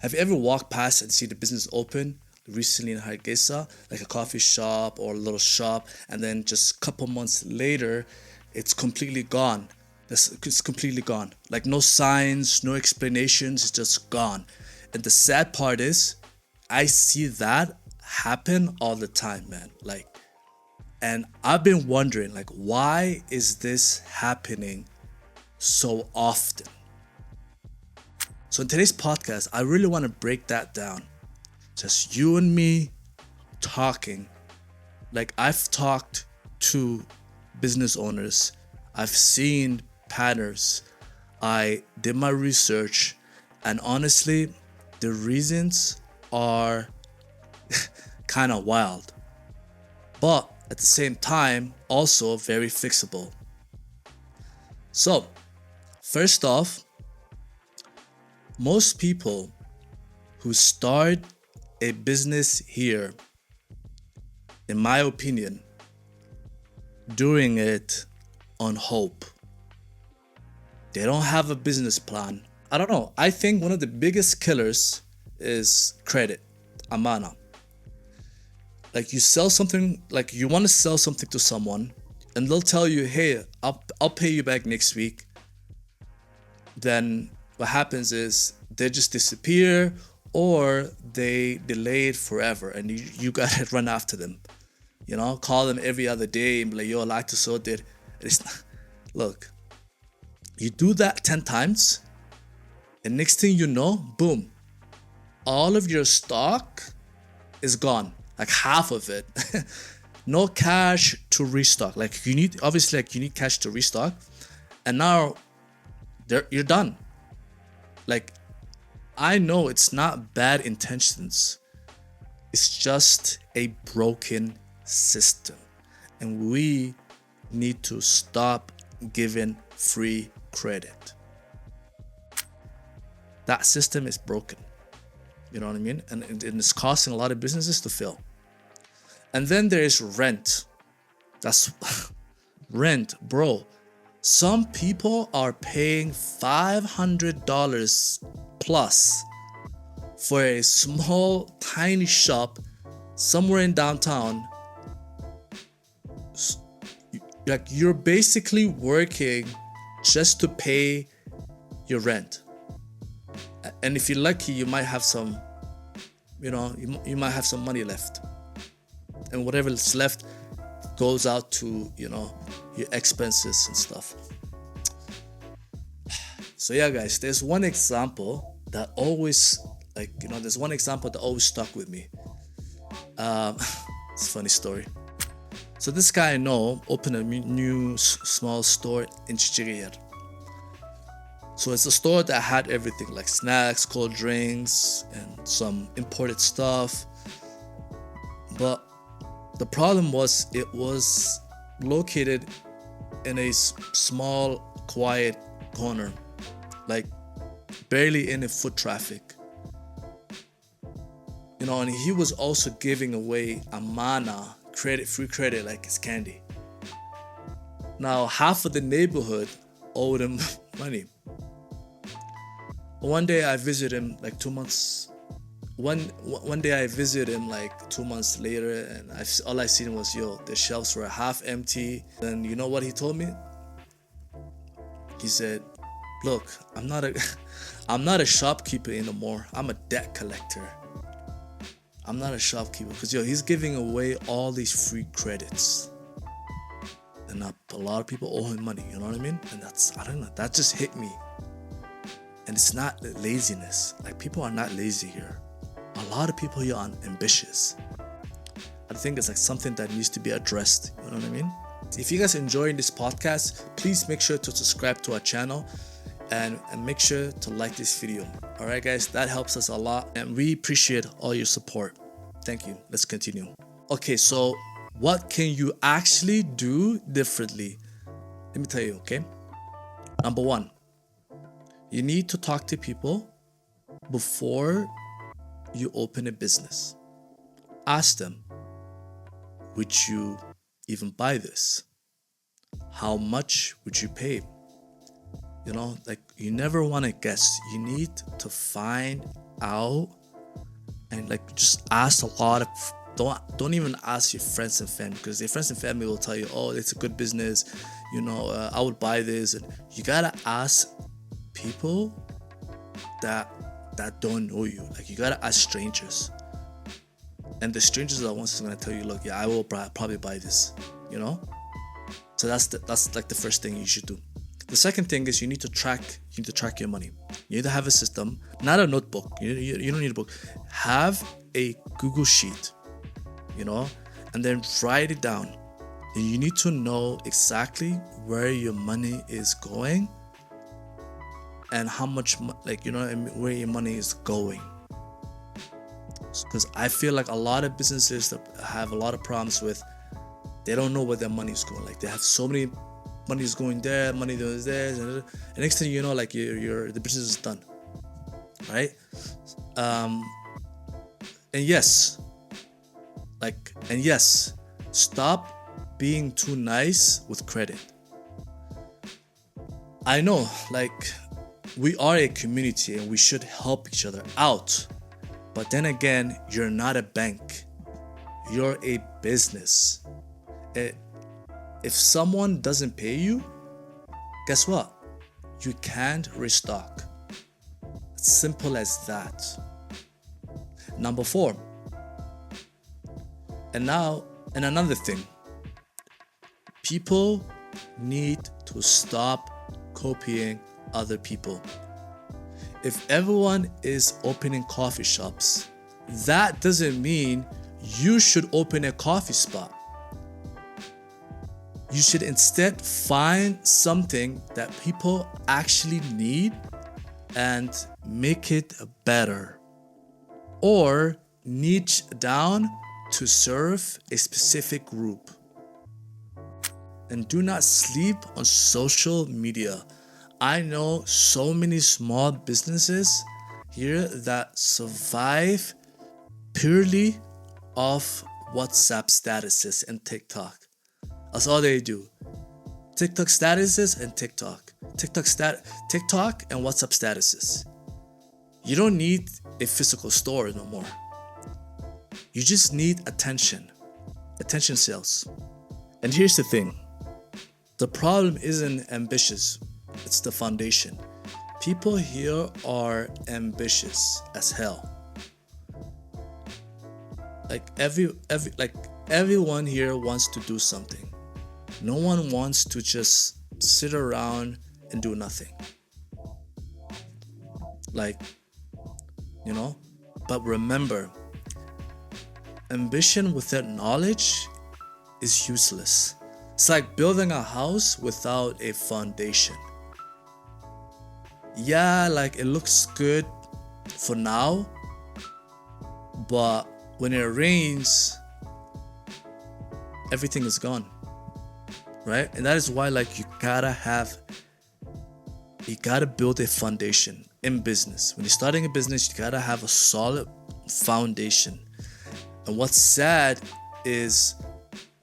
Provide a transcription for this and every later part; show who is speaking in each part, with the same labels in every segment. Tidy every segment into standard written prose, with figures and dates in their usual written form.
Speaker 1: Have you ever walked past and see the business open recently in Hargeisa, like a coffee shop or a little shop, and then just a couple months later, it's completely gone. It's completely gone. Like no signs, no explanations, it's just gone. And the sad part is, I see that happen all the time, man. Like, and I've been wondering, like, why is this happening so often? So in today's podcast, I really want to break that down. Just you and me talking. Like, I've talked to business owners. I've seen patterns. I did my research. And honestly, the reasons are kind of wild. But at the same time, also very fixable. So, first off, most people who start a business here, in my opinion, doing it on hope. They don't have a business plan. I don't know. I think one of the biggest killers is credit, amaah. Like you sell something, like you want to sell something to someone, and they'll tell you, "Hey, I'll pay you back next week." Then what happens is they just disappear, or they delay it forever, and you gotta run after them. You know, call them every other day and be like, "Yo, I like to sell it." It's not, look, you do that 10 times, and next thing you know, boom, all of your stock is gone. Like half of it. No cash to restock. Like you need cash to restock, and now you're done. Like, I know it's not bad intentions. It's just a broken system. And we need to stop giving free credit. That system is broken. You know what I mean? And it's costing a lot of businesses to fail. And then there is rent. That's rent, bro. Some people are paying $500 plus for a small, tiny shop somewhere in downtown. Like, you're basically working just to pay your rent. And if you're lucky, you might have some, you might have some money left. And whatever is left goes out to, your expenses and stuff. So yeah, guys, there's one example that always, stuck with me. It's a funny story. So this guy I know opened a new small store in Chichirier. So it's a store that had everything, like snacks, cold drinks, and some imported stuff. But the problem was, it was located in a small, quiet corner, like barely any foot traffic. And he was also giving away amaah, free credit, like it's candy. Now, half of the neighborhood owed him money. One day I visited him like 2 months. One day I visited him like 2 months later, and all I seen was, the shelves were half empty. And you know what he told me? He said, "Look, I'm not a shopkeeper anymore. I'm a debt collector. I'm not a shopkeeper," because he's giving away all these free credits, and a lot of people owe him money. You know what I mean? And that just hit me. And it's not laziness. Like, people are not lazy here. A lot of people here are ambitious. I think it's like something that needs to be addressed. You know what I mean? If you guys are enjoying this podcast, please make sure to subscribe to our channel and make sure to like this video. All right, guys, that helps us a lot, and we appreciate all your support. Thank you. Let's continue. Okay, so what can you actually do differently? Let me tell you, okay? Number one, you need to talk to people before you open a business. Ask them, would you even buy this? How much would you pay? You never want to guess. You need to find out and like just ask a lot of, don't even ask your friends and family, because your friends and family will tell you, oh, it's a good business, I would buy this. And you gotta ask people that don't know you. Like, you gotta ask strangers, and the strangers are the ones who's gonna tell you, look, yeah, I will probably buy this, so that's like the first thing you should do. The second thing is you need to track your money. You need to have a system, not a notebook. You don't need a book. Have a Google sheet, and then write it down. And you need to know exactly where your money is going and how much, where your money is going. Because I feel like a lot of businesses that have a lot of problems with, they don't know where their money is going. Like, they have so many money is going there, money goes there, and next thing you know, like, the business is done, right? And yes, stop being too nice with credit. I know, like, we are a community and we should help each other out, but then again, you're not a bank, you're a business. If someone doesn't pay you, guess what? You can't restock. It's simple as that. Number 4. And another thing. People need to stop copying other people. If everyone is opening coffee shops, that doesn't mean you should open a coffee spot. You should instead find something that people actually need and make it better, or niche down to serve a specific group. And do not sleep on social media. I know so many small businesses here that survive purely off WhatsApp statuses and TikTok. That's all they do. TikTok statuses and TikTok and WhatsApp statuses. You don't need a physical store no more. You just need attention sales. And here's the thing. The problem isn't ambitious. It's the foundation. People here are ambitious as hell. Like everyone here wants to do something. No one wants to just sit around and do nothing. But remember, ambition without knowledge is useless. It's like building a house without a foundation. Yeah, like, it looks good for now, but when it rains, everything is gone, right? And that is why, like, you gotta build a foundation in business. When you're starting a business, you gotta have a solid foundation. And what's sad is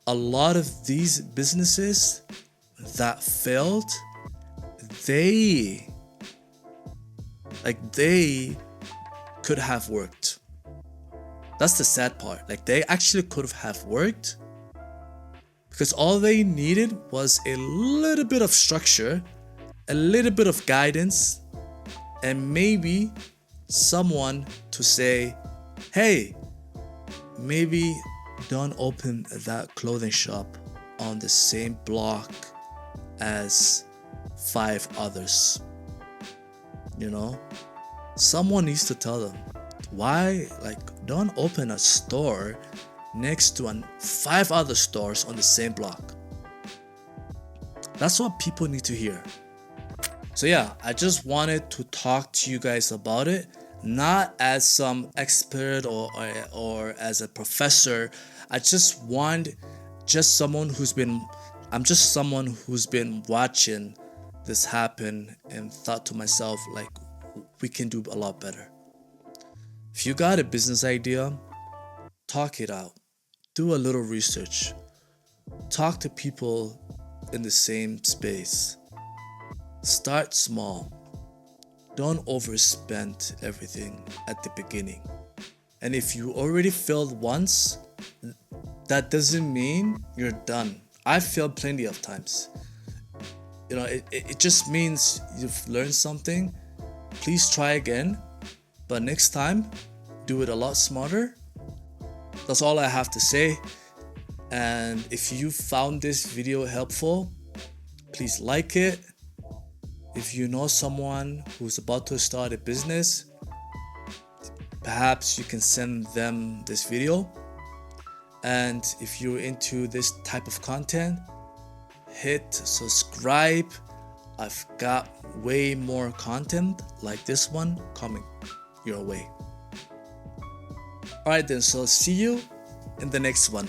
Speaker 1: a lot of these businesses that failed, they could have worked. That's the sad part. Like, they actually could have worked, because all they needed was a little bit of structure, a little bit of guidance, and maybe someone to say, hey, maybe don't open that clothing shop on the same block as 5 others. Someone needs to tell them why, don't open a store next to 5 other stores on the same block. That's what people need to hear. So yeah, I just wanted to talk to you guys about it, not as some expert or as a professor. I'm just someone who's been watching this happen and thought to myself, like, we can do a lot better. If you got a business idea, talk it out. Do a little research. Talk to people in the same space. Start small. don't overspend everything at the beginning. And if you already failed once, that doesn't mean you're done. I've failed plenty of times. It just means you've learned something. Please try again, but next time, do it a lot smarter. That's all I have to say. And if you found this video helpful, please like it. If you know someone who's about to start a business, perhaps you can send them this video. And if you're into this type of content, hit subscribe. I've got way more content like this one coming your way. Alright then, so see you in the next one.